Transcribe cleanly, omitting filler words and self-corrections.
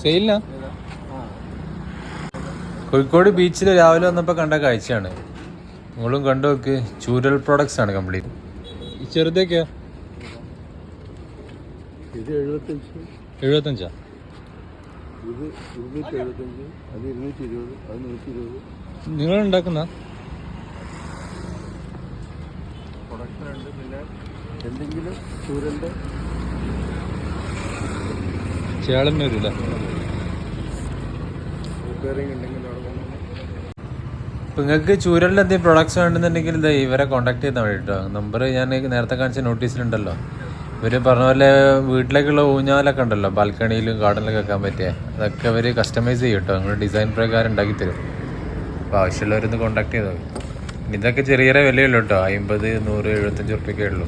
സെയിലിനാ? കോഴിക്കോട് ബീച്ചിൽ രാവിലെ വന്നപ്പോൾ കണ്ട കാഴ്ചയാണ്. നിങ്ങളും കണ്ടു നോക്ക്. ചൂരൽ പ്രോഡക്ട്സ് ആണ് കംപ്ലീറ്റ്. ഈ ചെറുതൊക്കെയാ? ഇത് 75. ഇത് 275, അത് 220, അത് 120. നിങ്ങൾ ഉണ്ടാക്കുന്ന പ്രൊഡക്ഷൻ ഉണ്ട്. പിന്നെ എന്തെങ്കിലും ചൂരലിൻ്റെ ചേളം വരില്ല. റിപ്പയറിങ് ഉണ്ടെങ്കിൽ അവിടെ ഇപ്പം നിങ്ങൾക്ക് ചൂരലിൻ്റെ എന്തെങ്കിലും പ്രൊഡക്ട്സ് വേണമെന്നുണ്ടെങ്കിൽ ഇവരെ കോൺടാക്ട് ചെയ്താൽ മതി കേട്ടോ. നമ്പർ ഞാൻ നേരത്തെ കാണിച്ച നോട്ടീസിലുണ്ടല്ലോ. ഇവർ പറഞ്ഞ പോലെ വീട്ടിലേക്കുള്ള ഊഞ്ഞാലൊക്കെ ഉണ്ടല്ലോ, ബാൽക്കണിയിലും ഗാർഡനിലൊക്കെ വെക്കാൻ പറ്റിയ, അതൊക്കെ അവർ കസ്റ്റമൈസ് ചെയ്യും കേട്ടോ. നിങ്ങൾ ഡിസൈൻ പ്രകാരം ഉണ്ടാക്കി തരും. അപ്പോൾ ആവശ്യമുള്ളവരൊന്ന് കോൺടാക്ട് ചെയ്താൽ മതി. ഇതൊക്കെ ചെറിയ വിലയുള്ളൂ കേട്ടോ. 50, 100, 75 ഉറുപ്പികയൊക്കെ ഉള്ളൂ.